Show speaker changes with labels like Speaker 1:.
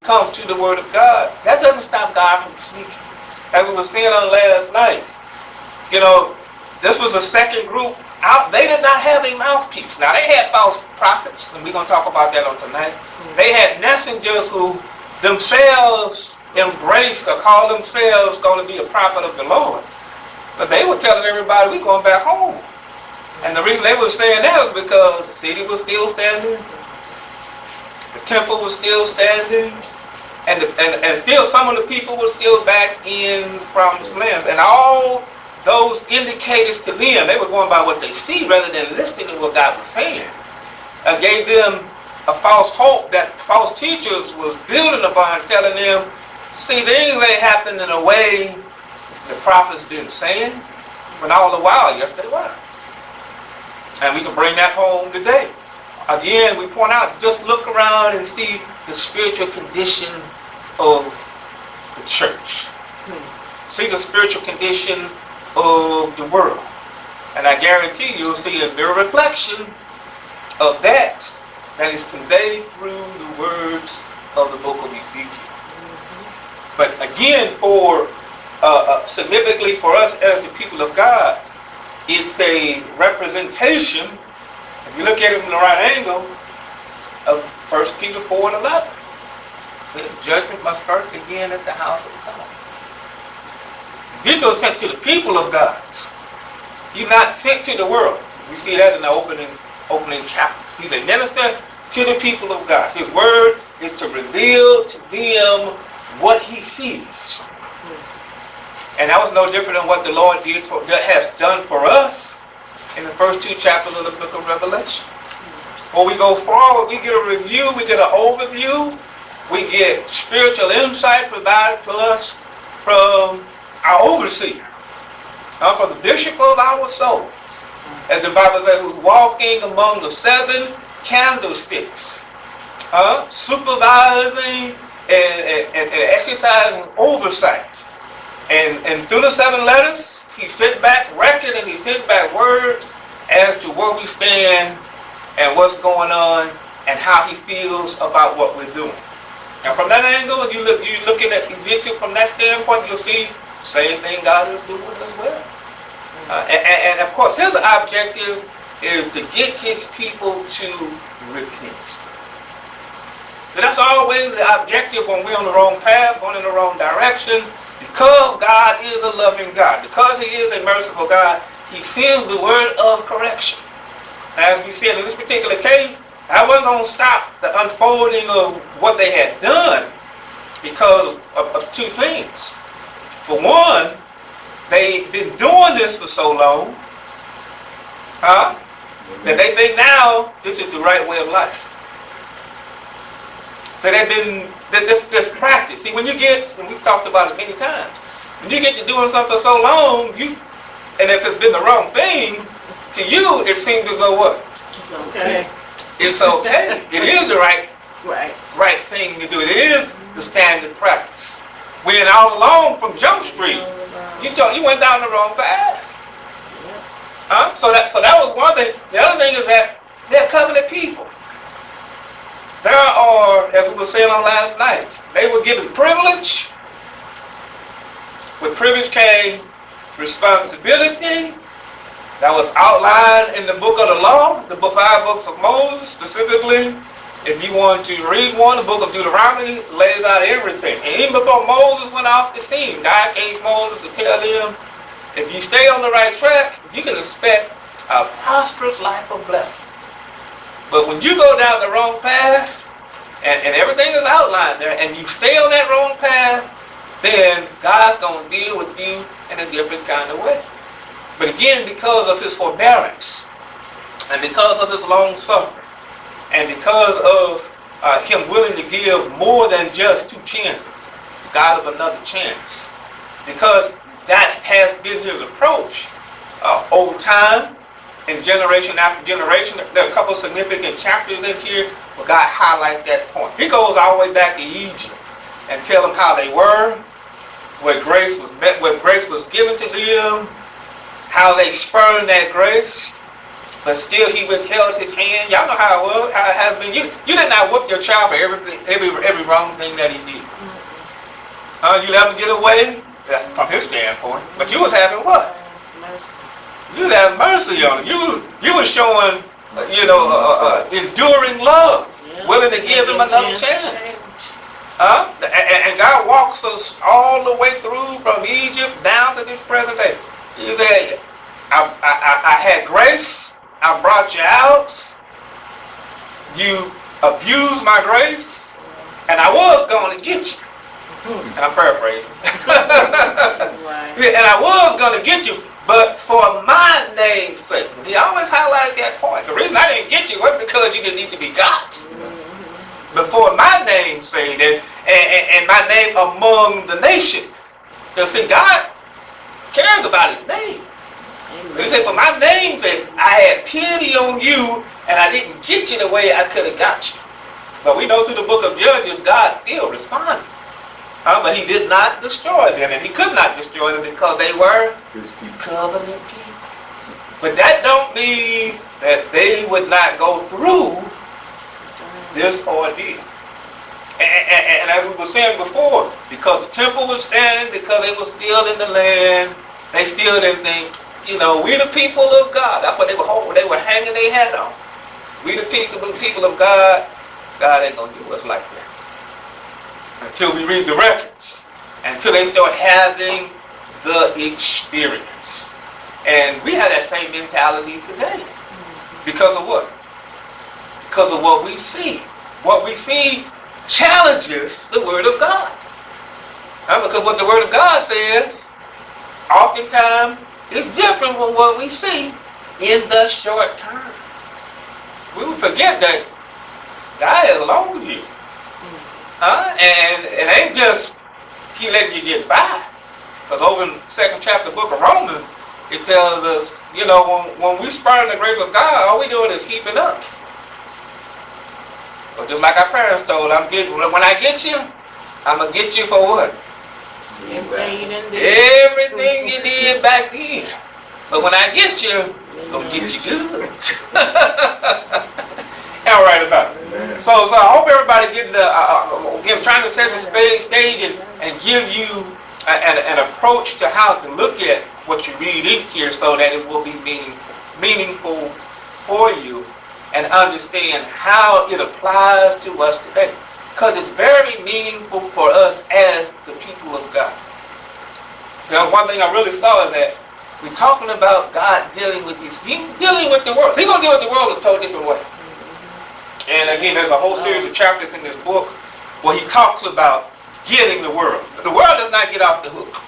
Speaker 1: come to the Word of God, that doesn't stop God from speaking. As we were seeing on last night, you know, this was a second group out. They did not have a mouthpiece. Now, they had false prophets, and we're going to talk about that on tonight. They had messengers who themselves embraced or called themselves going to be a prophet of the Lord. But they were telling everybody, we're going back home. And the reason they were saying that was because the city was still standing, the temple was still standing, and still some of the people were still back in the promised land. And all those indicators to them, they were going by what they see rather than listening to what God was saying. Gave them a false hope that false teachers was building upon, telling them, see, things ain't happening in a way the prophets didn't say it, but all the while, yes, they were. And we can bring that home today. Again, we point out, just look around and see the spiritual condition of the church. See the spiritual condition of the world. And I guarantee you'll see a mirror reflection of that is conveyed through the words of the book of Ezekiel. But again, for significantly for us as the people of God, it's a representation, if you look at it from the right angle, of 1 Peter 4 and 11. It says, judgment must first begin at the house of God. Ezekiel is sent to the people of God. He's not sent to the world. We see that in the opening chapters. He's a minister to the people of God. His word is to reveal to them what he sees. And that was no different than what the Lord has done for us in the first 2 chapters of the book of Revelation. Before we go forward, we get a review, we get an overview, we get spiritual insight provided to us from our overseer, from the bishop of our souls. As the Bible says, who's walking among the 7 candlesticks, supervising and exercising oversight. And through the 7 letters, he sent back record and he sent back word as to where we stand and what's going on and how he feels about what we're doing. And from that angle, you're looking at Ezekiel from that standpoint, you'll see the same thing God is doing as well. And of course, his objective is to get his people to repent. And that's always the objective when we're on the wrong path, going in the wrong direction. Because God is a loving God, because he is a merciful God, he sends the word of correction. As we said in this particular case, I wasn't going to stop the unfolding of what they had done because of 2 things. For one, they've been doing this for so long, that they think now this is the right way of life. So they've been, this practice. See, when you get, and we've talked about it many times, when you get to doing something for so long, and if it's been the wrong thing, to you, it seems as though what?
Speaker 2: It's okay.
Speaker 1: It's okay. It is the right thing to do. It is the standard practice. When all along from Jump Street, you went down the wrong path. So that was one thing. The other thing is that they're covenant people. There are, as we were saying on last night, they were given privilege. With privilege came responsibility. That was outlined in the book of the law, the 5 books of Moses. Specifically, if you want to read one, the book of Deuteronomy lays out everything. And even before Moses went off the scene, God gave Moses to tell him, if you stay on the right track, you can expect a prosperous life of blessing. But when you go down the wrong path, and everything is outlined there, and you stay on that wrong path, then God's going to deal with you in a different kind of way. But again, because of his forbearance, and because of his long suffering, and because of him willing to give more than just 2 chances, God of another chance, because that has been his approach over time, and generation after generation. There are a couple of significant chapters in here where God highlights that point. He goes all the way back to Egypt and tell them how they were, where grace was met, where grace was given to them, how they spurned that grace, but still he withheld his hand. Y'all know how it was, how it has been. You did not whoop your child for every wrong thing that he did. You let him get away. That's from his standpoint. But you was having what? You was having mercy on him. You was showing, enduring love, willing to give him another chance. And God walks us all the way through from Egypt down to this present day. He said, I had grace. I brought you out. You abused my grace, and I was going to get you. And I'm paraphrasing.
Speaker 2: Right.
Speaker 1: And I was going to get you, but for my name's sake. He always highlighted that point. The reason I didn't get you wasn't because you didn't need to be got. But for my name's sake, and my name among the nations. Because see, God cares about his name. But he said, for my name's sake, I had pity on you, and I didn't get you the way I could have got you. But we know through the book of Judges, God still responded. But he did not destroy them, and he could not destroy them because they were his covenant people. But that don't mean that they would not go through this ordeal. And as we were saying before, because the temple was standing, because they were still in the land, they still didn't think, we the people of God. That's what they were hoping. They were hanging their hat on. We the people of God. God ain't gonna do us like that until we read the records, until they start having the experience. And we have that same mentality today. Because of what? Because of what we see. What we see challenges the Word of God. Because what the Word of God says, oftentimes, is different from what we see in the short term. We would forget that God has long view. And it ain't just he letting you get by. Because over in the 2nd chapter book of Romans, it tells us, when we spurn the grace of God, all we doing is keeping up. But just like our parents told, when I get you, I'm going to get you for what? Everything you did back then. So when I get you, I'm going to get you good. All right about it. So I hope everybody trying to set the stage and give you an approach to how to look at what you read in here so that it will be meaningful for you and understand how it applies to us today. Because it's very meaningful for us as the people of God. So one thing I really saw is that we're talking about God dealing with the world. So he's going to deal with the world in a totally different way. And again, there's a whole series of chapters in this book where he talks about getting the world. The world does not get off the hook.